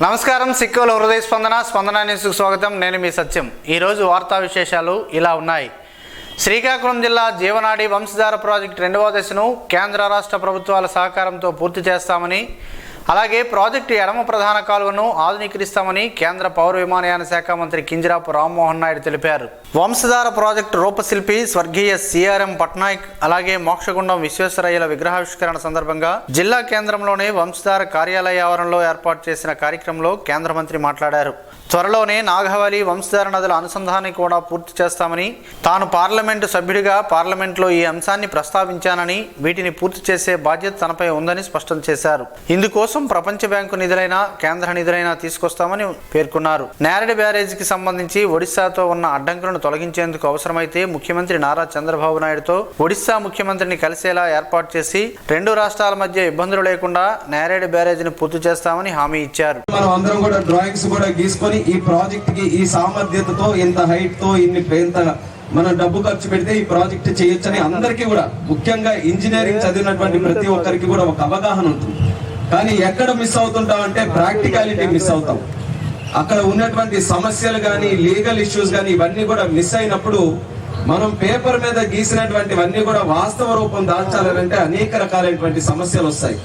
నమస్కారం. సిక్కుల హృదయ స్పందన న్యూస్కు స్వాగతం. నేను మీ సత్యం. ఈరోజు వార్తా విశేషాలు ఇలా ఉన్నాయి. శ్రీకాకుళం జిల్లా జీవనాడి వంశధార ప్రాజెక్టు 2వ దశను కేంద్ర రాష్ట్ర ప్రభుత్వాల సహకారంతో పూర్తి చేస్తామని, అలాగే ప్రాజెక్టు ఎడమ ప్రధాన కాలువను ఆధునీకరిస్తామని కేంద్ర పౌర విమానయాన శాఖ మంత్రి కింజరాపు రామ్మోహన్ నాయుడు తెలిపారు. వంశధార ప్రాజెక్టు రూపశిల్పి స్వర్గీయ సిఆర్ఎం పట్నాయక్, అలాగే మోక్షగుండం విశ్వేశ్వరయ్యల విగ్రహావిష్కరణ సందర్భంగా జిల్లా కేంద్రంలోని వంశధార కార్యాలయ ఆవరణలో ఏర్పాటు చేసిన కార్యక్రమంలో కేంద్ర మంత్రి మాట్లాడారు. త్వరలోనే నాగవలి వంశధార నదుల అనుసంధానాన్ని కూడా పూర్తి చేస్తామని, తాను పార్లమెంటు సభ్యుడిగా పార్లమెంట్లో ఈ అంశాన్ని ప్రస్తావించానని, వీటిని పూర్తి చేసే బాధ్యత తనపై ఉందని స్పష్టం చేశారు. ఇందుకోసం ప్రపంచ బ్యాంకు నిధులైనా కేంద్ర నిధులైనా తీసుకొస్తామని పేర్కొన్నారు. నేరేడు బ్యారేజీకి సంబంధించి ఒడిశాతో ఉన్న అడ్డంకులను తొలగించేందుకు అవసరమైతే ముఖ్యమంత్రి నారా చంద్రబాబు నాయుడుతో ఒడిశా ముఖ్యమంత్రిని కలిసేలా ఏర్పాటు చేసి 2 రాష్ట్రాల మధ్య ఇబ్బందులు లేకుండా నేరేడు బ్యారేజీని పూర్తి చేస్తామని హామీ ఇచ్చారు. మనం అందరం కూడా డ్రాయింగ్స్ కూడా గీసుకొని ఈ ప్రాజెక్ట్ కి ఈ సామర్థ్యతతో ఇంత హైట్ తో ఇంత మనం డబ్బు ఖర్చు పెడితే ఈ ప్రాజెక్ట్ చేయొచ్చని అందరికీ కూడా, ముఖ్యంగా ఇంజనీరింగ్ చదివినటువంటి ప్రతి ఒక్కరికి కూడా ఒక అవగాహన ఉంటుంది. కానీ ఎక్కడ మిస్ అవుతుంటాం అంటే ప్రాక్టికాలిటీ మిస్ అవుతాం. అక్కడ ఉన్నటువంటి సమస్యలు కానీ లీగల్ ఇష్యూస్ కానీ ఇవన్నీ కూడా మిస్ అయినప్పుడు మనం పేపర్ మీద గీసినటువంటివన్నీ కూడా వాస్తవ రూపం దాల్చాలంటే అనేక రకాలైనటువంటి సమస్యలు వస్తాయి.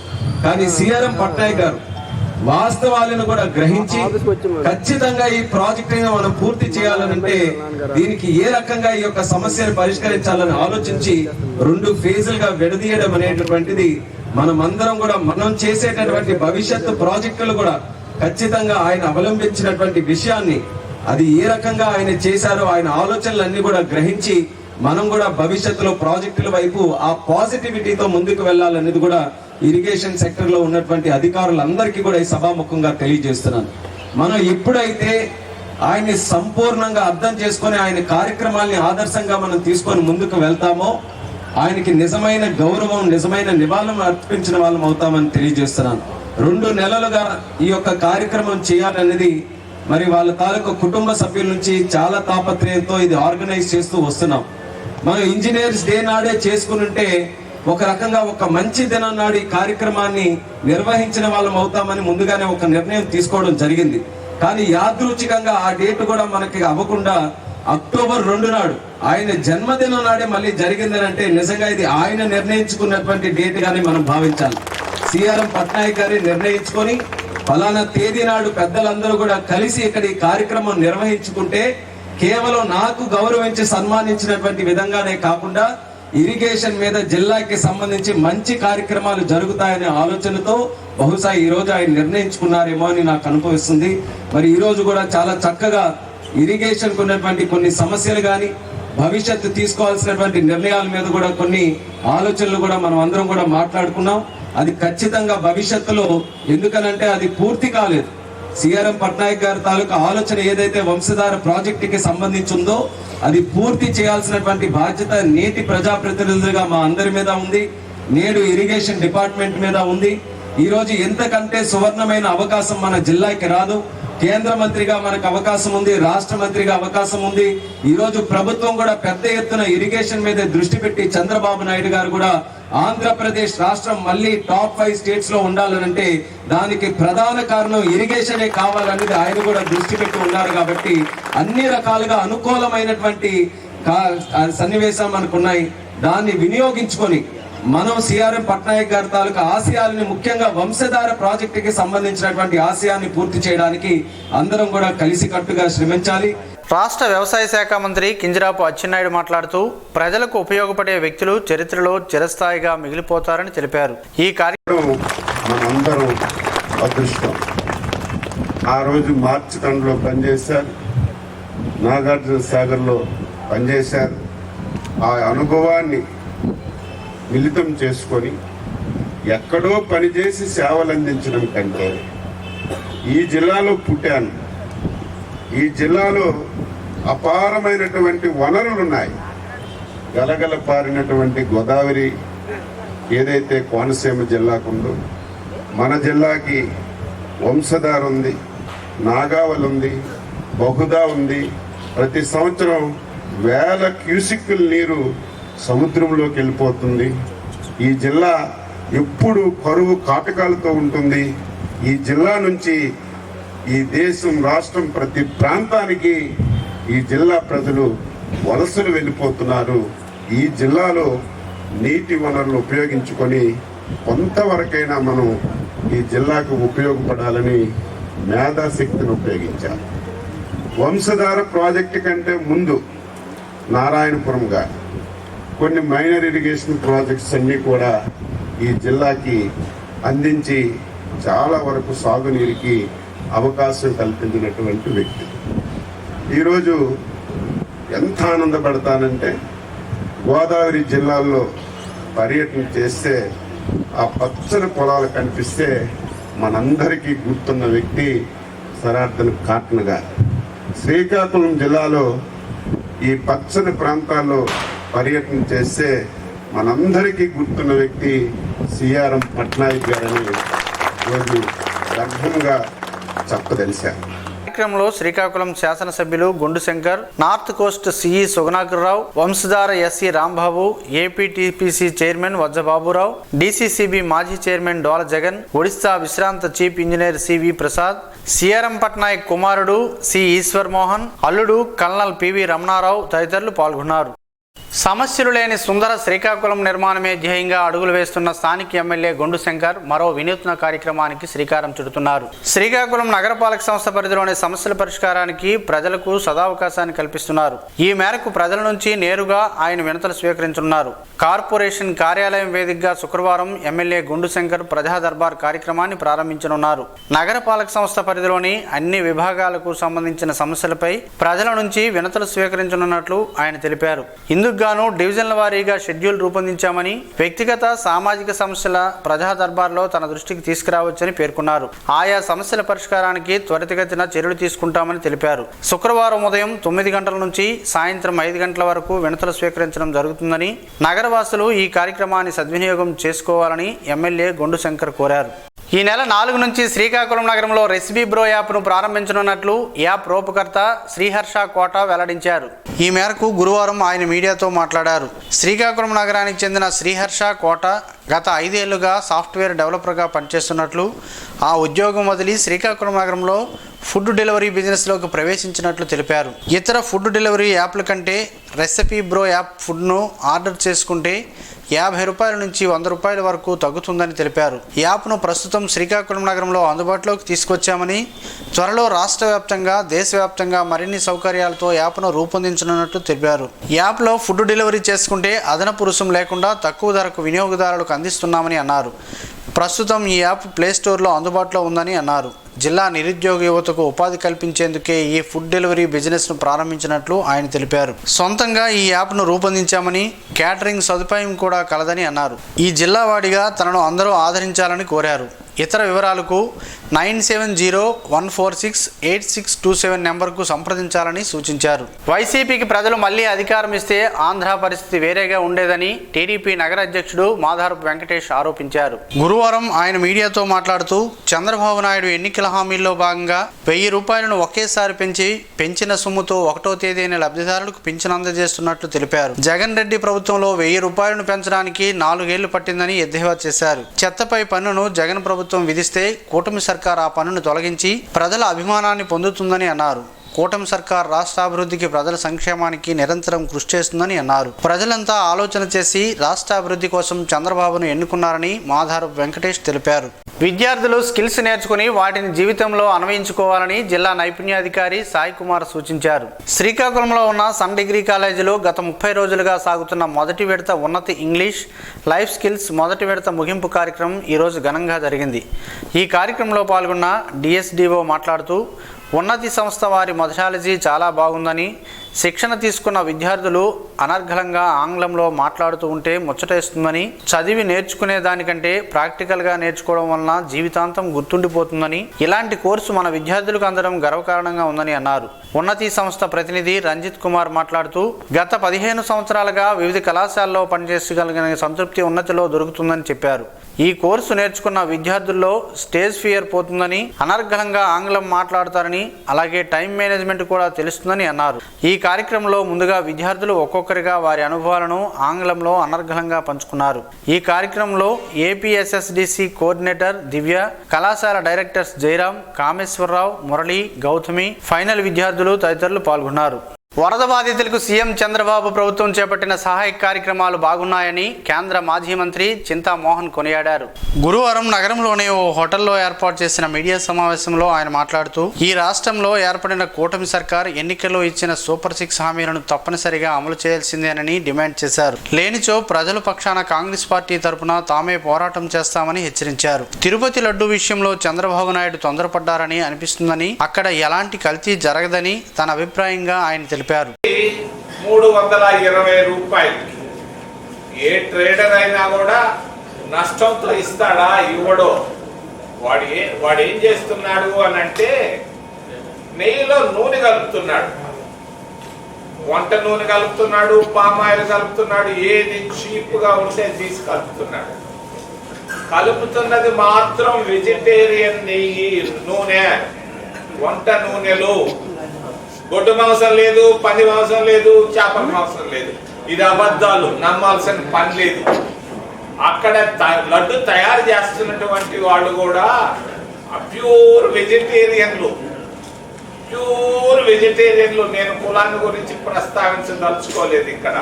కానీ సిఆర్ఎం పట్నాయక్ గారు వాస్తవాలను కూడా గ్రహించి ఖచ్చితంగా ఈ ప్రాజెక్ట్ మనం పూర్తి చేయాలనంటే దీనికి ఏ రకంగా ఈ యొక్క సమస్యను పరిష్కరించాలని ఆలోచించి 2 ఫేజులుగా విడదీయడం అనేటటువంటిది మనమందరం కూడా మనం చేసేటటువంటి భవిష్యత్తు ప్రాజెక్టులు కూడా ఖచ్చితంగా ఆయన అవలంబించినటువంటి విషయాన్ని, అది ఏ రకంగా ఆయన చేశారో ఆయన ఆలోచనలన్నీ కూడా గ్రహించి మనం కూడా భవిష్యత్తులో ప్రాజెక్టుల వైపు ఆ పాజిటివిటీతో ముందుకు వెళ్ళాలనేది కూడా ఇరిగేషన్ సెక్టర్ లో ఉన్నటువంటి అధికారులందరికీ కూడా ఈ సభాముఖంగా తెలియజేస్తున్నాను. మనం ఎప్పుడైతే ఆయన్ని సంపూర్ణంగా అర్థం చేసుకొని ఆయన కార్యక్రమాల్ని ఆదర్శంగా మనం తీసుకొని ముందుకు వెళ్తామో ఆయనకి నిజమైన గౌరవం, నిజమైన నివాళులు అర్పించిన వాళ్ళం అవుతామని తెలియజేస్తున్నాను. 2 నెలలుగా ఈ యొక్క కార్యక్రమం చేయాలనేది మరి వాళ్ళ తాలూకు కుటుంబ సభ్యుల నుంచి చాలా తాపత్రయంతో ఇది ఆర్గనైజ్ చేస్తూ వస్తున్నాం. మనం ఇంజనీర్స్ డే నాడే చేసుకుని ఒక రకంగా ఒక మంచి దినం నాడు ఈ కార్యక్రమాన్ని నిర్వహించిన వాళ్ళం అవుతామని ముందుగానే ఒక నిర్ణయం తీసుకోవడం జరిగింది. కానీ యాదృచ్ఛికంగా ఆ డేట్ కూడా మనకి అవ్వకుండా అక్టోబర్ 2 నాడు ఆయన జన్మదినం నాడే మళ్ళీ జరిగిందని అంటే నిజంగా ఇది ఆయన నిర్ణయించుకున్నటువంటి డేట్ గానీ మనం భావించాలి. సిఆర్ఎం పట్నాయక్ గారి నిర్ణయించుకొని ఫలానా తేదీ నాడు పెద్దలందరూ కూడా కలిసి ఇక్కడ ఈ కార్యక్రమం నిర్వహించుకుంటే కేవలం నాకు గౌరవించి సన్మానించినటువంటి విధంగానే కాకుండా ఇరిగేషన్ మీద జిల్లాకి సంబంధించి మంచి కార్యక్రమాలు జరుగుతాయనే ఆలోచనతో బహుశా ఈ రోజు ఆయన నిర్ణయించుకున్నారేమో అని నాకు అనిపిస్తుంది. మరి ఈ రోజు కూడా చాలా చక్కగా ఇరిగేషన్ ఉన్నటువంటి కొన్ని సమస్యలు కానీ భవిష్యత్తు తీసుకోవాల్సినటువంటి నిర్ణయాల మీద కూడా కొన్ని ఆలోచనలు కూడా మనం అందరం కూడా మాట్లాడుకున్నాం. అది ఖచ్చితంగా భవిష్యత్తులో, ఎందుకనంటే అది పూర్తి కాలేదు. సిఆర్ఎం పట్నాయక్ గారి తాలూకా ఆలోచన ఏదైతే వంశధార ప్రాజెక్టుకి సంబంధించిందో అది పూర్తి చేయాల్సినటువంటి బాధ్యత నేటి ప్రజాప్రతినిధులుగా మా అందరి మీద ఉంది, నేడు ఇరిగేషన్ డిపార్ట్మెంట్ మీద ఉంది. ఈ రోజు ఎంతకంటే సువర్ణమైన అవకాశం మన జిల్లాకి రాదు. కేంద్ర మంత్రిగా మనకు అవకాశం ఉంది, రాష్ట్ర మంత్రిగా అవకాశం ఉంది. ఈ రోజు ప్రభుత్వం కూడా పెద్ద ఎత్తున ఇరిగేషన్ మీద దృష్టి పెట్టి చంద్రబాబు నాయుడు గారు కూడా ఆంధ్రప్రదేశ్ రాష్ట్రం మళ్ళీ టాప్ 5 స్టేట్స్ లో ఉండాలనంటే దానికి ప్రధాన కారణం ఇరిగేషనే కావాలనేది ఆయన కూడా దృష్టి పెట్టి ఉన్నారు. కాబట్టి అన్ని రకాలుగా అనుకూలమైనటువంటి సన్నివేశాలు మనకున్నాయి. దాన్ని వినియోగించుకొని మనం సిఆర్ఎం పట్నాయక్ గారి తాలూకా ఆశయాలని, ముఖ్యంగా వంశధార ప్రాజెక్టుకి సంబంధించినటువంటి ఆశయాన్ని పూర్తి చేయడానికి అందరం కూడా కలిసికట్టుగా శ్రమించాలి. రాష్ట్ర వ్యవసాయ శాఖ మంత్రి కింజరాపు అచ్చెన్నాయుడు మాట్లాడుతూ ప్రజలకు ఉపయోగపడే వ్యక్తులు చరిత్రలో చిరస్థాయిగా మిగిలిపోతారని తెలిపారు. ఈ కార్యక్రమం మనందరం అదృష్టం. ఆ రోజు మార్చి తండ్రిలో పనిచేశారు, నాగార్జున సాగర్లో పనిచేశారు. ఆ అనుభవాన్ని మిళితం చేసుకొని ఎక్కడో పనిచేసి సేవలు అందించడం కంటే ఈ జిల్లాలో పుట్టాను, ఈ జిల్లాలో అపారమైనటువంటి వనరులు ఉన్నాయి. గలగల పారినటువంటి గోదావరి ఏదైతే కోనసీమ జిల్లాకు ఉందో, మన జిల్లాకి వంశధార ఉంది, నాగావళి ఉంది, బహుదా ఉంది. ప్రతి సంవత్సరం 1000 క్యూసిక్కుల నీరు సముద్రంలోకి వెళ్ళిపోతుంది. ఈ జిల్లా ఎప్పుడు కరువు కాటకాలతో ఉంటుంది. ఈ జిల్లా నుంచి ఈ దేశం రాష్ట్రం ప్రతి ప్రాంతానికి ఈ జిల్లా ప్రజలు వలసలు వెళ్ళిపోతున్నారు. ఈ జిల్లాలో నీటి వనరులు ఉపయోగించుకొని కొంతవరకైనా మనం ఈ జిల్లాకు ఉపయోగపడాలని మేధాశక్తిని ఉపయోగించారు. వంశధార ప్రాజెక్టు కంటే ముందు నారాయణపురంగా కొన్ని మైనర్ ఇరిగేషన్ ప్రాజెక్ట్స్ అన్నీ కూడా ఈ జిల్లాకి అందించి చాలా వరకు సాగునీరుకి అవకాశం కల్పించినటువంటి వ్యక్తి. ఈరోజు ఎంత ఆనందపడతానంటే గోదావరి జిల్లాల్లో పర్యటన చేస్తే ఆ పచ్చని పొలాలు కనిపిస్తే మనందరికీ గుర్తున్న వ్యక్తి సరార్థన్ కాటన్ గారు. శ్రీకాకుళం జిల్లాలో ఈ పచ్చని ప్రాంతాల్లో పర్యటన చేస్తే మనందరికీ గుర్తున్న వ్యక్తి సిఆర్ఎం పట్నాయక్ గారని రోజు గర్భంగా చెప్పదలిశారు. కార్యక్రమంలో శ్రీకాకుళం శాసనసభ్యులు Gundu Shankar, north coast CE Sugunakar Rao, Vamsadhara SC Rambabu, APTPC chairman Vajja Baburao, DCCB మాజీ చైర్మన్ డోల జగన్, ఒడిశా విశ్రాంత chief engineer CV Prasad, CRM Patnaik కుమారుడు సి ఈశ్వర్ మోహన్, అల్లుడు కల్నల్ పివి రమణారావు తదితరులు పాల్గొన్నారు. సమస్యలు లేని సుందర శ్రీకాకుళం నిర్మాణమే ధ్యేయంగా అడుగులు వేస్తున్న స్థానిక ఎమ్మెల్యే గుండు శంకర్ మరో వినూత్న కార్యక్రమానికి శ్రీకారం చుడుతున్నారు. శ్రీకాకుళం నగరపాలక సంస్థ పరిధిలోని సమస్యల పరిష్కారానికి ప్రజలకు సదావకాశాన్ని కల్పిస్తున్నారు. ఈ మేరకు ప్రజల నుంచి నేరుగా ఆయన వినతులు స్వీకరించనున్నారు. కార్పొరేషన్ కార్యాలయం వేదికగా శుక్రవారం ఎమ్మెల్యే గుండు శంకర్ ప్రజా దర్బార్ కార్యక్రమాన్ని ప్రారంభించనున్నారు. నగరపాలక సంస్థ పరిధిలోని అన్ని విభాగాలకు సంబంధించిన సమస్యలపై ప్రజల నుంచి వినతులు స్వీకరించనున్నట్లు ఆయన తెలిపారు. ఇందుకు గాను డివిజన్ల వారీగా షెడ్యూల్ రూపొందించామని, వ్యక్తిగత సామాజిక సమస్యల ప్రజా దర్బార్లో తన దృష్టికి తీసుకురావచ్చని పేర్కొన్నారు. ఆయా సమస్యల పరిష్కారానికి త్వరితగతిన చర్యలు తీసుకుంటామని తెలిపారు. శుక్రవారం ఉదయం 9 గంటల నుంచి సాయంత్రం 5 గంటల వరకు వినతులు స్వీకరించడం జరుగుతుందని, నగరవాసులు ఈ కార్యక్రమాన్ని సద్వినియోగం చేసుకోవాలని ఎమ్మెల్యే గుండు శంకర్ కోరారు. ఈ నెల 4 నుంచి శ్రీకాకుళం నగరంలో రెసిపీ బ్రో యాప్ను ప్రారంభించనున్నట్లు యాప్ రూపకర్త శ్రీహర్ష కోట వెల్లడించారు. ఈ మేరకు గురువారం ఆయన మీడియాతో మాట్లాడారు. శ్రీకాకుళం నగరానికి చెందిన శ్రీహర్ష కోట గత 5 ఏళ్లుగా సాఫ్ట్వేర్ డెవలపర్గా పనిచేస్తున్నట్లు, ఆ ఉద్యోగం వదిలి శ్రీకాకుళం నగరంలో ఫుడ్ డెలివరీ బిజినెస్లోకి ప్రవేశించినట్లు తెలిపారు. ఇతర ఫుడ్ డెలివరీ యాప్ల కంటే రెసిపీ బ్రో యాప్ ఫుడ్ను ఆర్డర్ చేసుకుంటే 50 రూపాయల నుంచి 100 రూపాయల వరకు తగ్గుతుందని తెలిపారు. యాప్ను ప్రస్తుతం శ్రీకాకుళం నగరంలో అందుబాటులోకి తీసుకొచ్చామని, త్వరలో రాష్ట్ర వ్యాప్తంగా దేశవ్యాప్తంగా మరిన్ని సౌకర్యాలతో యాప్ను రూపొందించనున్నట్లు తెలిపారు. యాప్లో ఫుడ్ డెలివరీ చేసుకుంటే అదనపు రుసుము లేకుండా తక్కువ ధరకు వినియోగదారులకు అందిస్తున్నామని అన్నారు. ప్రస్తుతం ఈ యాప్ ప్లేస్టోర్లో అందుబాటులో ఉందని అన్నారు. జిల్లా నిరుద్యోగ యువతకు ఉపాధి కల్పించేందుకే ఈ ఫుడ్ డెలివరీ బిజినెస్ను ప్రారంభించినట్లు ఆయన తెలిపారు. సొంతంగా ఈ యాప్ను రూపొందించామని, క్యాటరింగ్ సదుపాయం కూడా కలదని అన్నారు. ఈ జిల్లా వాడిగా తనను అందరూ ఆదరించాలని కోరారు. ఇతర వివరాలకు 9701468627 నెంబర్కు సంప్రదించాలని సూచించారు. వైసీపీకి ప్రజలు మళ్లీ అధికారం ఇస్తే ఆంధ్ర పరిస్థితి వేరేగా ఉండేదని టీడీపీ నగర అధ్యక్షుడు మాధారపు వెంకటేష్ ఆరోపించారు. గురువారం ఆయన మీడియాతో మాట్లాడుతూ, చంద్రబాబు నాయుడు ఎన్నికల హామీల్లో భాగంగా 1000 రూపాయలను ఒకేసారి పెంచిన సొమ్ముతో 1వ తేదీన లబ్ధిదారులకు పింఛను అందజేస్తున్నట్లు తెలిపారు. జగన్ రెడ్డి ప్రభుత్వంలో 1000 రూపాయలను పెంచడానికి 4 ఏళ్లు పట్టిందని ఎద్దేవా చేశారు. చెత్తపై పన్నును జగన్ ప్రభుత్వం విధిస్తే కూటమి సర్కార్ ఆ పన్నును తొలగించి ప్రజల అభిమానాన్ని పొందుతుందని అన్నారు. కూటమి సర్కార్ రాష్ట్ర అభివృద్ధికి, ప్రజల సంక్షేమానికి నిరంతరం కృషి చేస్తుందని అన్నారు. ప్రజలంతా ఆలోచన చేసి రాష్ట్ర అభివృద్ధి కోసం చంద్రబాబును ఎన్నుకున్నారని మాధారపు వెంకటేష్ తెలిపారు. విద్యార్థులు స్కిల్స్ నేర్చుకుని వాటిని జీవితంలో అన్వయించుకోవాలని జిల్లా నైపుణ్యాధికారి సాయి కుమార్ సూచించారు. శ్రీకాకుళంలో ఉన్న సన్ డిగ్రీ కాలేజీలో గత 30 రోజులుగా సాగుతున్న మొదటి విడత ఉన్నత ఇంగ్లీష్ లైఫ్ స్కిల్స్ మొదటి విడత ముగింపు కార్యక్రమం ఈరోజు ఘనంగా జరిగింది. ఈ కార్యక్రమంలో పాల్గొన్న డిఎస్డిఓ మాట్లాడుతూ, ఉన్నతి సంస్థ వారి మెథడాలజీ చాలా బాగుందని, శిక్షణ తీసుకున్న విద్యార్థులు అనర్గళంగా ఆంగ్లంలో మాట్లాడుతూ ఉంటే ముచ్చటేస్తుందని, చదివి నేర్చుకునే దానికంటే ప్రాక్టికల్గా నేర్చుకోవడం వలన జీవితాంతం గుర్తుండిపోతుందని, ఇలాంటి కోర్సు మన విద్యార్థులకు అందడం గర్వకారణంగా ఉందని అన్నారు. ఉన్నతి సంస్థ ప్రతినిధి రంజిత్ కుమార్ మాట్లాడుతూ గత 15 సంవత్సరాలుగా వివిధ కళాశాలలో పనిచేయగలిగిన సంతృప్తి ఉన్నతిలో దొరుకుతుందని చెప్పారు. ఈ కోర్సు నేర్చుకున్న విద్యార్థుల్లో స్టేజ్ ఫియర్ పోతుందని, అనర్గళంగా ఆంగ్లం మాట్లాడతారని, అలాగే టైం మేనేజ్మెంట్ కూడా తెలుస్తుందని అన్నారు. ఈ కార్యక్రమంలో ముందుగా విద్యార్థులు ఒక్కొక్కరిగా వారి అనుభవాలను ఆంగ్లంలో అనర్గళంగా పంచుకున్నారు. ఈ కార్యక్రమంలో ఏపీఎస్ఎస్డిసి కోఆర్డినేటర్ దివ్య, కళాశాల డైరెక్టర్స్ జయరాం, కామేశ్వరరావు, మురళి, గౌతమి, ఫైనల్ విద్యార్థులు తదితరులు పాల్గొన్నారు. వరద బాధితులకు సీఎం చంద్రబాబు ప్రభుత్వం చేపట్టిన సహాయక కార్యక్రమాలు బాగున్నాయని కేంద్ర మాజీ మంత్రి చింతా మోహన్ కొనియాడారు. గురువారం నగరంలోని ఓ హోటల్లో ఏర్పాటు చేసిన మీడియా సమావేశంలో ఆయన మాట్లాడుతూ ఈ రాష్ట్రంలో ఏర్పడిన కూటమి సర్కార్ ఎన్నికల్లో ఇచ్చిన సూపర్ 6 హామీలను తప్పనిసరిగా అమలు చేయాల్సిందేనని డిమాండ్ చేశారు. లేనిచో ప్రజల పక్షాన కాంగ్రెస్ పార్టీ తరపున తామే పోరాటం చేస్తామని హెచ్చరించారు. తిరుపతి లడ్డు విషయంలో చంద్రబాబు నాయుడు తొందరపడ్డారని అనిపిస్తుందని, అక్కడ ఎలాంటి కల్తీ జరగదని తన అభిప్రాయంగా ఆయన తెలిపారు. 320 రూపాయలు ఏ ట్రేడర్ అయినా కూడా నష్టంతో ఇస్తాడా? ఇవ్వడో. వాడు ఏం చేస్తున్నాడు అని అంటే నెయ్యిలో నూనె కలుపుతున్నాడు, వంట నూనె కలుపుతున్నాడు, పామాయిల్ కలుపుతున్నాడు, ఏది చీప్ గా ఉంటే తీసి కలుపుతున్నాడు. కలుపుతున్నది మాత్రం వెజిటేరియన్ నెయ్యి, నూనె, వంట నూనెలు. గొడ్డు మాంసం లేదు, పంది మాంసం లేదు, చేపల మాంసం లేదు. ఇది అబద్ధాలు, నమ్మాల్సిన పని లేదు. అక్కడ లడ్డు తయారు చేస్తున్నటువంటి వాళ్ళు కూడా ప్యూర్ వెజిటేరియన్లు. నేను కులాన్ని గురించి ప్రస్తావించదలుచుకోలేదు ఇక్కడ.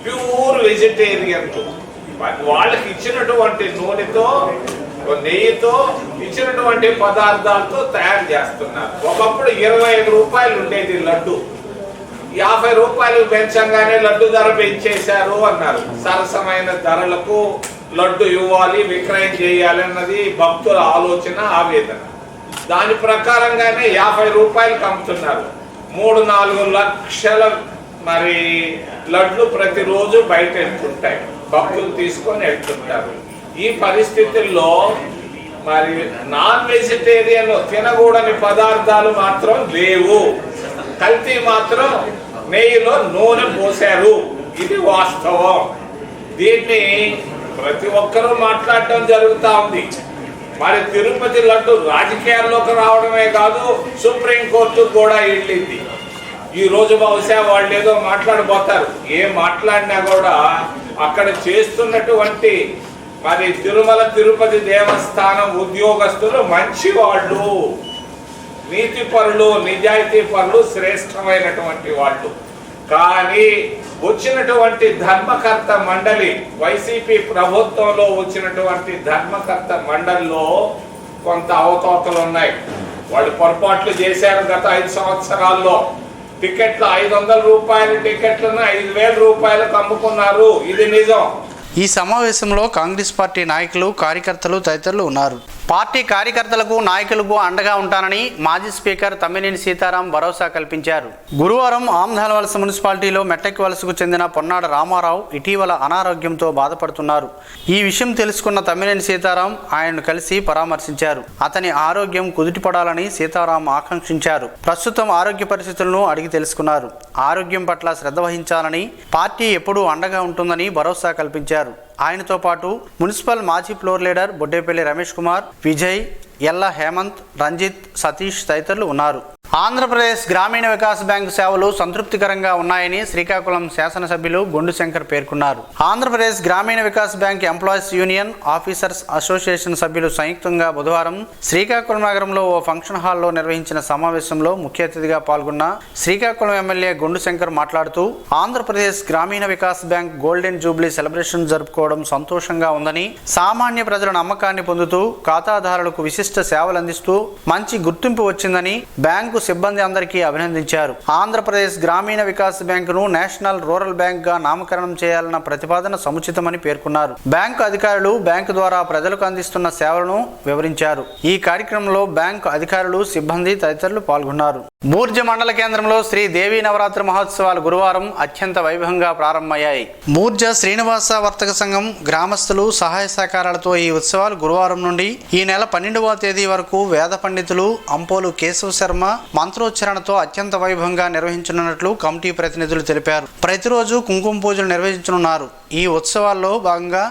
ప్యూర్ వెజిటేరియన్లు వాళ్ళకి ఇచ్చినటువంటి నూనెతో, నెయ్యితో, ఇచ్చినటువంటి పదార్థాలతో తయారు చేస్తున్నారు. ఒకప్పుడు 25 రూపాయలు ఉండేది లడ్డు, 50 రూపాయలు పెంచంగానే లడ్డు ధర పెంచేశారు అన్నారు. సరసమైన ధరలకు లడ్డు ఇవ్వాలి, విక్రయం చేయాలి అన్నది భక్తుల ఆలోచన, ఆవేదన. దాని ప్రకారంగానే 50 రూపాయలకు అమ్ముతున్నారు. 3-4 లక్షల మరి లడ్లు ప్రతిరోజు బయట వెళ్తుంటాయి, భక్తులు తీసుకొని వెళ్తుంటారు. ఈ పరిస్థితుల్లో మరి నాన్ వెజిటేరియన్ తినకూడని పదార్థాలు మాత్రం లేవు. కల్తీ మాత్రం నెయ్యిలో నూనె పోసారు. ఇది వాస్తవం. దీన్ని ప్రతి ఒక్కరూ మాట్లాడటం జరుగుతూ ఉంది. మరి తిరుపతి లడ్డు రాజకీయాల్లోకి రావడమే కాదు, సుప్రీంకోర్టు కూడా వెళ్ళింది. ఈ రోజు బహుశా వాళ్ళు ఏదో మాట్లాడబోతారు. ఏం మాట్లాడినా కూడా అక్కడ చేస్తున్నటువంటి మరి తిరుమల తిరుపతి దేవస్థానం ఉద్యోగస్తులు మంచి వాళ్ళు, నీతి పరులు, నిజాయితీ పరులు, శ్రేష్టమైనటువంటి వాళ్ళు. కానీ వచ్చినటువంటి ధర్మకర్త మండలి, వైసీపీ ప్రభుత్వంలో వచ్చినటువంటి ధర్మకర్త మండలిలో కొంత అవతవకలు ఉన్నాయి. వాళ్ళు పొరపాట్లు చేశారు. గత 5 సంవత్సరాల్లో టికెట్లు 500 రూపాయల టికెట్లను 5,000 రూపాయలకు అమ్ముకున్నారు. ఇది నిజం. ఈ సమావేశంలో కాంగ్రెస్ పార్టీ నాయకులు, కార్యకర్తలు తదితరులు ఉన్నారు. పార్టీ కార్యకర్తలకు, నాయకులకు అండగా ఉంటానని మాజీ స్పీకర్ తమ్మినేని సీతారాం భరోసా కల్పించారు. గురువారం ఆమ్దాలవలస మున్సిపాలిటీలో మెట్టెక్కి వలసకు చెందిన పొన్నాడ రామారావు ఇటీవల అనారోగ్యంతో బాధపడుతున్నారు. ఈ విషయం తెలుసుకున్న తమ్మినేని సీతారాం ఆయనను కలిసి పరామర్శించారు. అతని ఆరోగ్యం కుదుటపడాలని సీతారాం ఆకాంక్షించారు. ప్రస్తుతం ఆరోగ్య పరిస్థితులను అడిగి తెలుసుకున్నారు. ఆరోగ్యం పట్ల శ్రద్ధ వహించాలని, పార్టీ ఎప్పుడూ అండగా ఉంటుందని భరోసా కల్పించారు. ఆయనతో పాటు మున్సిపల్ మాజీ ఫ్లోర్ లీడర్ బొడ్డేపల్లి రమేష్ కుమార్, విజయ్, ఎల్ల హేమంత్, రంజిత్, సతీష్ తదితరులు ఉన్నారు. ఆంధ్రప్రదేశ్ గ్రామీణ వికాస్ బ్యాంకు సేవలు సంతృప్తికరంగా ఉన్నాయని శ్రీకాకుళం శాసనసభ్యులు గొండు శంకర్ పేర్కొన్నారు. ఆంధ్రప్రదేశ్ గ్రామీణ Vikas bank employees union officers association సభ్యులు సంయుక్తంగా బుధవారం శ్రీకాకుళం నగరంలో ఓ ఫంక్షన్ హాల్లో నిర్వహించిన సమావేశంలో ముఖ్య అతిథిగా పాల్గొన్న శ్రీకాకుళం ఎమ్మెల్యే గొండు శంకర్ మాట్లాడుతూ ఆంధ్రప్రదేశ్ గ్రామీణ Vikas bank golden Jubilee celebration జరుపుకోవడం సంతోషంగా ఉందని, సామాన్య ప్రజల నమ్మకాన్ని పొందుతూ ఖాతాదారులకు విశిష్ట సేవలు అందిస్తూ మంచి గుర్తింపు వచ్చిందని బ్యాంకు సిబ్బంది అందరికీ అభినందించారు. ఆంధ్రప్రదేశ్ గ్రామీణ వికాస్ బ్యాంకును నేషనల్ రూరల్ బ్యాంక్ గా నామకరణం చేయాలన్న ప్రతిపాదన సముచితమని పేర్కొన్నారు. బ్యాంకు అధికారులు బ్యాంకు ద్వారా ప్రజలకు అందిస్తున్న సేవలను వివరించారు. ఈ కార్యక్రమంలో బ్యాంకు అధికారులు, సిబ్బంది తదితరులు పాల్గొన్నారు. బూర్జ మండల కేంద్రంలో శ్రీ దేవీ నవరాత్రి మహోత్సవాలు గురువారం అత్యంత వైభవంగా ప్రారంభమయ్యాయి. బూర్జ శ్రీనివాస వర్తక సంఘం గ్రామస్తులు సహాయ సహకారాలతో ఈ ఉత్సవాలు గురువారం నుండి ఈ నెల 12వ తేదీ వరకు వేద పండితులు అంపోలు కేశవ శర్మ మంత్రోచ్చరణతో అత్యంత వైభవంగా నిర్వహించనున్నట్లు కమిటీ ప్రతినిధులు తెలిపారు. ప్రతిరోజు కుంకుమ పూజలు నిర్వహించనున్నారు. ఈ ఉత్సవాల్లో భాగంగా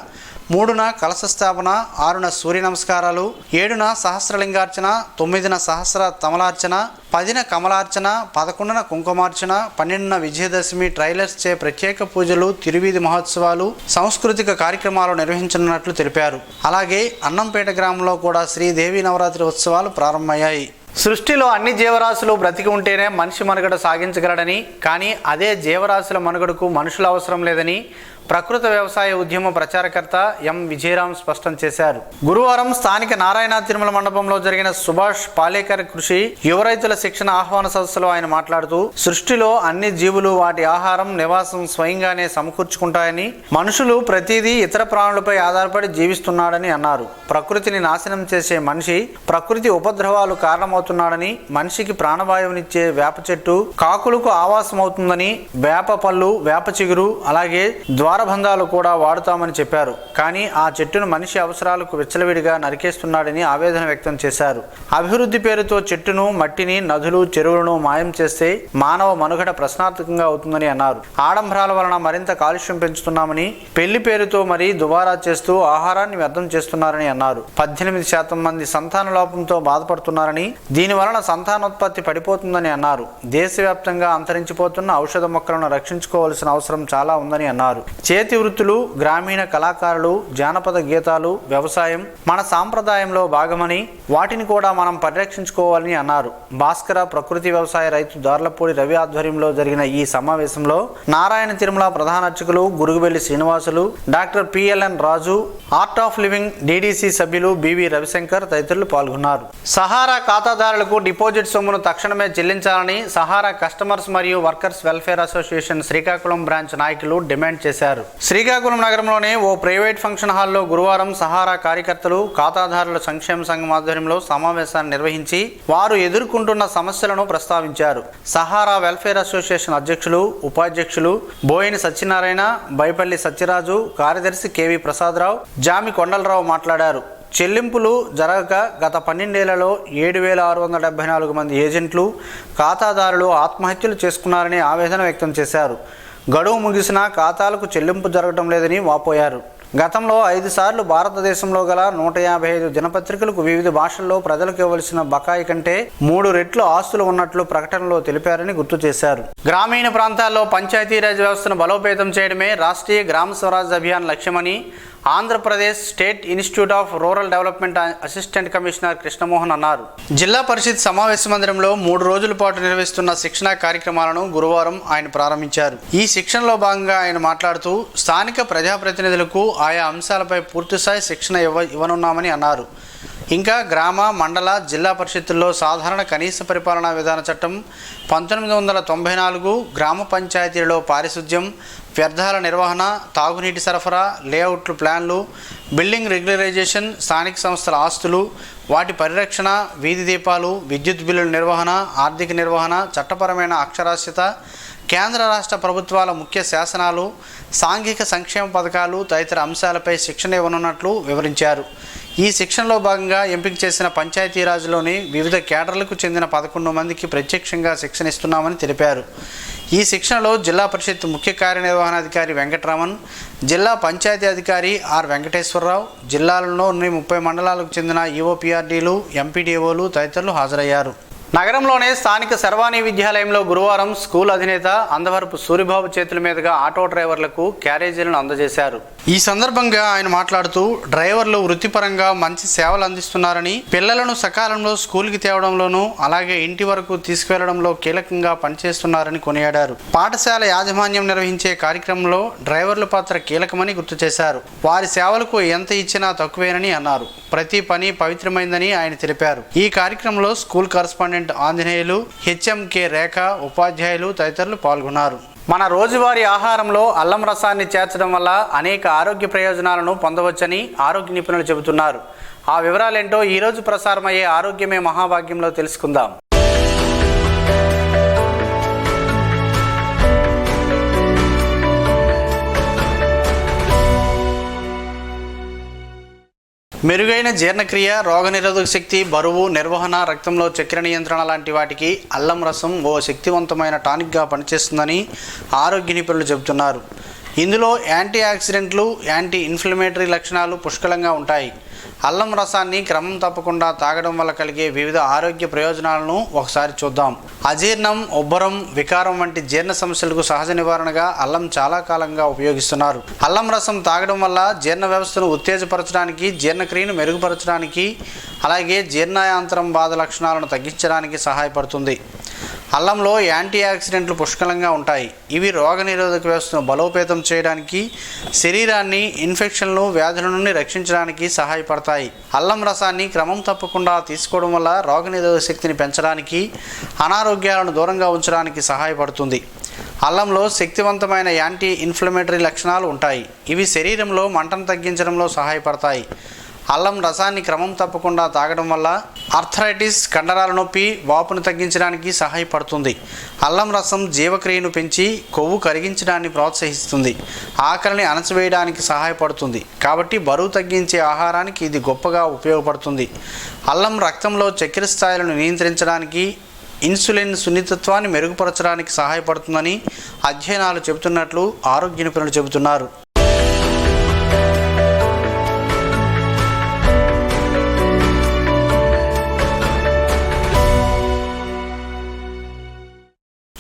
3న కలశ స్థాపన, 6న సూర్య నమస్కారాలు, 7న సహస్రలింగార్చన, 9న సహస్ర తమలార్చన, 10న కమలార్చన, 11న కుంకుమార్చన, 12న విజయదశమి ట్రైలర్స్ చే ప్రత్యేక పూజలు, తిరువీధి మహోత్సవాలు, సాంస్కృతిక కార్యక్రమాలు నిర్వహించనున్నట్లు తెలిపారు. అలాగే అన్నంపేట గ్రామంలో కూడా శ్రీదేవి నవరాత్రి ఉత్సవాలు ప్రారంభమయ్యాయి. సృష్టిలో అన్ని జీవరాశులు బ్రతికి ఉంటేనే మనిషి మనుగడ సాగించగలడని, కానీ అదే జీవరాశుల మనుగడకు మనుషులు అవసరం లేదని ప్రకృతి వ్యవసాయ ఉద్యమ ప్రచారకర్త ఎం విజయరామ్ స్పష్టం చేశారు. గురువారం స్థానిక నారాయణ తిరుమల మండపంలో జరిగిన సుభాష్ పాలేకర్ కృషి యువ రైతుల శిక్షణ ఆహ్వాన సదస్సులో ఆయన మాట్లాడుతూ, సృష్టిలో అన్ని జీవులు వాటి ఆహారం, నివాసం స్వయంగానే సమకూర్చుకుంటాయని, మనుషులు ప్రతిదీ ఇతర ప్రాణులపై ఆధారపడి జీవిస్తున్నాడని అన్నారు. ప్రకృతిని నాశనం చేసే మనిషి ప్రకృతి ఉపద్రవాలు కారణమవుతున్నాడని, మనిషికి ప్రాణవాయువునిచ్చే వేప చెట్టు కాకులకు ఆవాసం అవుతుందని, వేప పళ్ళు, వేప చిగురు, అలాగే ద్వారబంధాలు కూడా వాడుతామని చెప్పారు. కానీ ఆ చెట్టును మనిషి అవసరాలకు విచ్చలవిడిగా నరికేస్తున్నాడని ఆవేదన వ్యక్తం చేశారు. అభివృద్ధి పేరుతో చెట్టును, మట్టిని, నదులు, చెరువులను మాయం చేస్తే మానవ మనుగడ ప్రశ్నార్థకంగా అవుతుందని అన్నారు. ఆడంబరాల వలన మరింత కాలుష్యం పెంచుతున్నామని, పెళ్లి పేరుతో మరీ దుబారా చేస్తూ ఆహారాన్ని వ్యర్థం చేస్తున్నారని అన్నారు. 18% మంది సంతాన లోపంతో బాధపడుతున్నారని, దీని వలన సంతానోత్పత్తి పడిపోతుందని అన్నారు. దేశవ్యాప్తంగా అంతరించిపోతున్న ఔషధ మొక్కలను రక్షించుకోవాల్సిన అవసరం చాలా ఉందని అన్నారు. చేతి వృత్తులు, గ్రామీణ కళాకారులు, జానపద గీతాలు, వ్యవసాయం మన సాంప్రదాయంలో భాగమని, వాటిని కూడా మనం పరిరక్షించుకోవాలని అన్నారు. భాస్కర ప్రకృతి వ్యవసాయ రైతు దార్లపూడి రవి ఆధ్వర్యంలో జరిగిన ఈ సమావేశంలో నారాయణ తిరుమల ప్రధాన అర్చకులు Gurugubelli Srinivasulu, doctor PLN Raju, art of living DDC సభ్యులు బివి రవిశంకర్ తదితరులు పాల్గొన్నారు. సహారా ఖాతాదారులకు డిపాజిట్ సొమ్మును తక్షణమే చెల్లించాలని సహారా కస్టమర్స్ మరియు workers welfare association Srikakulam branch నాయకులు డిమాండ్ చేశారు. శ్రీకాకుళం నగరంలోని ఓ ప్రైవేట్ ఫంక్షన్ హాల్లో గురువారం సహారా కార్యకర్తలు ఖాతాదారుల సంక్షేమ సంఘం ఆధ్వర్యంలో సమావేశాన్ని నిర్వహించి వారు ఎదుర్కొంటున్న సమస్యలను ప్రస్తావించారు. సహారా వెల్ఫేర్ అసోసియేషన్ అధ్యక్షులు, ఉపాధ్యక్షులు బోయిని సత్యనారాయణ, బైపల్లి సత్యరాజు, కార్యదర్శి కెవి ప్రసాదరావు, జామి కొండలరావు మాట్లాడారు. చెల్లింపులు జరగక గత 12 ఏళ్లలో 7,674 మంది ఏజెంట్లు, ఖాతాదారులు ఆత్మహత్యలు చేసుకున్నారని ఆవేదన వ్యక్తం చేశారు. గడువు ముగిసినా ఖాతాలకు చెల్లింపు జరగడం లేదని వాపోయారు. గతంలో 5 సార్లు భారతదేశంలో గల 155 దినపత్రికలకు వివిధ భాషల్లో ప్రజలకు ఇవ్వవలసిన బకాయి కంటే 3 రెట్లు ఆస్తులు ఉన్నట్లు ప్రకటనలో తెలిపారని గుర్తు చేశారు. గ్రామీణ ప్రాంతాల్లో పంచాయతీరాజ్ వ్యవస్థను బలోపేతం చేయడమే రాష్ట్రీయ గ్రామ స్వరాజ్ అభియాన్ లక్ష్యమని Andhra Pradesh state institute of rural development assistant commissioner Krishnamohan అన్నారు. జిల్లా పరిషత్ సమావేశ మందిరంలో 3 రోజుల పాటు నిర్వహిస్తున్న శిక్షణా కార్యక్రమాలను గురువారం ఆయన ప్రారంభించారు. ఈ శిక్షణలో భాగంగా ఆయన మాట్లాడుతూ, స్థానిక ప్రజాప్రతినిధులకు ఆయా అంశాలపై పూర్తిస్థాయి శిక్షణ ఇవ్వనున్నామని అన్నారు. ఇంకా గ్రామ, మండల, జిల్లా పరిషత్తుల్లో సాధారణ కనీస పరిపాలనా విధాన చట్టం 1994, గ్రామ పంచాయతీలలో పారిశుద్ధ్యం, వ్యర్థాల నిర్వహణ, తాగునీటి సరఫరా, లేఅవుట్లు ప్లాన్లు, బిల్డింగ్ రెగ్యులరైజేషన్, స్థానిక సంస్థల ఆస్తులు, వాటి పరిరక్షణ, వీధి దీపాలు, విద్యుత్ బిల్లుల నిర్వహణ, ఆర్థిక నిర్వహణ, చట్టపరమైన అక్షరాస్యత, కేంద్ర రాష్ట్ర ప్రభుత్వాల ముఖ్య శాసనాలు, సాంఘిక సంక్షేమ పథకాలు తదితర అంశాలపై శిక్షణ ఇవ్వనున్నట్లు వివరించారు. ఈ శిక్షణలో భాగంగా ఎంపిక చేసిన పంచాయతీరాజ్లోని వివిధ కేడర్లకు చెందిన 11 మందికి ప్రత్యక్షంగా శిక్షణ ఇస్తున్నామని తెలిపారు. ఈ శిక్షణలో జిల్లా పరిషత్ ముఖ్య కార్యనిర్వహణాధికారి వెంకటరామన్, జిల్లా పంచాయతీ అధికారి ఆర్ వెంకటేశ్వరరావు, జిల్లాలోని 30 మండలాలకు చెందిన ఈఓపీఆర్డీలు, ఎంపీడీఓలు తదితరులు హాజరయ్యారు. నగరంలోనే స్థానిక శర్వాణి విద్యాలయంలో గురువారం స్కూల్ అధినేత అందవరపు సూరిబాబు చేతుల మీదుగా ఆటో డ్రైవర్లకు క్యారేజీలను అందజేశారు. ఈ సందర్భంగా ఆయన మాట్లాడుతూ, డ్రైవర్లు వృత్తిపరంగా మంచి సేవలు అందిస్తున్నారని, పిల్లలను సకాలంలో స్కూల్కి తేవడంలోనూ అలాగే ఇంటి వరకు తీసుకువెళ్లడంలో కీలకంగా పనిచేస్తున్నారని కొనియాడారు. పాఠశాల యాజమాన్యం నిర్వహించే కార్యక్రమంలో డ్రైవర్ల పాత్ర కీలకమని గుర్తు చేశారు. వారి సేవలకు ఎంత ఇచ్చినా తక్కువేనని అన్నారు. ప్రతి పని పవిత్రమైందని ఆయన తెలిపారు. ఈ కార్యక్రమంలో స్కూల్ కరస్పాండెంట్ ఆంజనేయులు, హెచ్ఎంకే రేఖ, ఉపాధ్యాయులు తదితరులు పాల్గొన్నారు. మన రోజువారీ ఆహారంలో అల్లం రసాన్ని చేర్చడం వల్ల అనేక ఆరోగ్య ప్రయోజనాలను పొందవచ్చని ఆరోగ్య నిపుణులు చెబుతున్నారు. ఆ వివరాలేంటో ఈరోజు ప్రసారమయ్యే ఆరోగ్యమే మహాభాగ్యంలో తెలుసుకుందాం. మెరుగైన జీర్ణక్రియ, రోగనిరోధక శక్తి, బరువు నిర్వహణ, రక్తంలో చక్కెర నియంత్రణ లాంటి వాటికి అల్లం రసం ఓ శక్తివంతమైన టానిక్గా పనిచేస్తుందని ఆరోగ్య నిపుణులు చెబుతున్నారు. ఇందులో యాంటీ ఆక్సిడెంట్లు, యాంటీ ఇన్ఫ్లమేటరీ లక్షణాలు పుష్కలంగా ఉంటాయి. అల్లం రసాన్ని క్రమం తప్పకుండా తాగడం వల్ల కలిగే వివిధ ఆరోగ్య ప్రయోజనాలను ఒకసారి చూద్దాం. అజీర్ణం, ఉబ్బరం, వికారం వంటి జీర్ణ సమస్యలకు సహజ నివారణగా అల్లం చాలా కాలంగా ఉపయోగిస్తున్నారు. అల్లం రసం తాగడం వల్ల జీర్ణ వ్యవస్థను ఉత్తేజపరచడానికి, జీర్ణక్రియను మెరుగుపరచడానికి, అలాగే జీర్ణాయాంతరం బాధ లక్షణాలను తగ్గించడానికి సహాయపడుతుంది. అల్లంలో యాంటీ ఆక్సిడెంట్లు పుష్కలంగా ఉంటాయి. ఇవి రోగనిరోధక వ్యవస్థను బలోపేతం చేయడానికి, శరీరాన్ని ఇన్ఫెక్షన్లు, వ్యాధుల నుండి రక్షించడానికి సహాయపడతాయి. అల్లం రసాన్ని క్రమం తప్పకుండా తీసుకోవడం వల్ల రోగనిరోధక శక్తిని పెంచడానికి, అనారోగ్యాలను దూరంగా ఉంచడానికి సహాయపడుతుంది. అల్లంలో శక్తివంతమైన యాంటీ ఇన్ఫ్లమేటరీ లక్షణాలు ఉంటాయి. ఇవి శరీరంలో మంటను తగ్గించడంలో సహాయపడతాయి. అల్లం రసాన్ని క్రమం తప్పకుండా తాగడం వల్ల ఆర్థరైటిస్, కండరాల నొప్పి, వాపును తగ్గించడానికి సహాయపడుతుంది. అల్లం రసం జీవక్రియను పెంచి కొవ్వు కరిగించడాన్ని ప్రోత్సహిస్తుంది. ఆకలిని అణచివేయడానికి సహాయపడుతుంది. కాబట్టి బరువు తగ్గించే ఆహారానికి ఇది గొప్పగా ఉపయోగపడుతుంది. అల్లం రక్తంలో చక్కెర స్థాయిలను నియంత్రించడానికి, ఇన్సులిన్ సున్నితత్వాన్ని మెరుగుపరచడానికి సహాయపడుతుందని అధ్యయనాలు చెబుతున్నట్లు ఆరోగ్య నిపుణులు చెబుతున్నారు.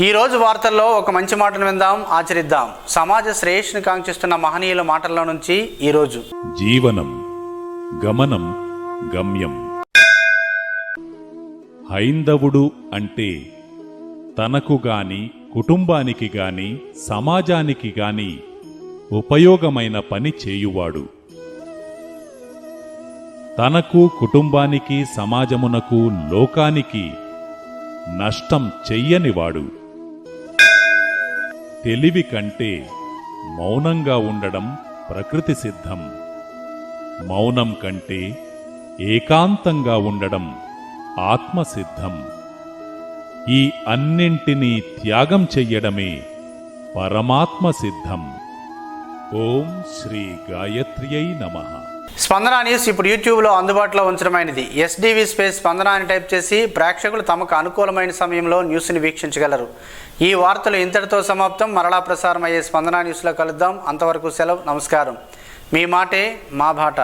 ఈరోజు వార్తల్లో ఒక మంచి మాటను విందాం, ఆచరిద్దాం. సమాజ శ్రేయస్సును కాంక్షిస్తున్న మహనీయుల మాటల్లో నుంచి ఈరోజు. జీవనం, గమనం, గమ్యం. హైందవుడు అంటే తనకు గాని, కుటుంబానికి గాని, సమాజానికి గాని ఉపయోగమైన పని చేయువాడు. తనకు, కుటుంబానికి, సమాజమునకు, లోకానికి నష్టం చెయ్యనివాడు. తెలివి కంటే మౌనంగా ఉండడం ప్రకృతి సిద్ధం. మౌనం కంటే ఏకాంతంగా ఉండడం ఆత్మసిద్ధం. ఈ అన్నింటినీ త్యాగం చెయ్యడమే పరమాత్మ సిద్ధం. ఓం శ్రీ గాయత్ర్యై నమః. స్పందన న్యూస్ ఇప్పుడు యూట్యూబ్లో అందుబాటులో ఉంచడమైనది. SDV స్పేస్ స్పందన అని టైప్ చేసి ప్రేక్షకులు తమకు అనుకూలమైన సమయంలో న్యూస్ని వీక్షించగలరు. ఈ వార్తలు ఇంతటితో సమాప్తం. మరలా ప్రసారం అయ్యే స్పందన న్యూస్లో కలుద్దాం. అంతవరకు సెలవు. నమస్కారం. మీ మాటే మా బాట.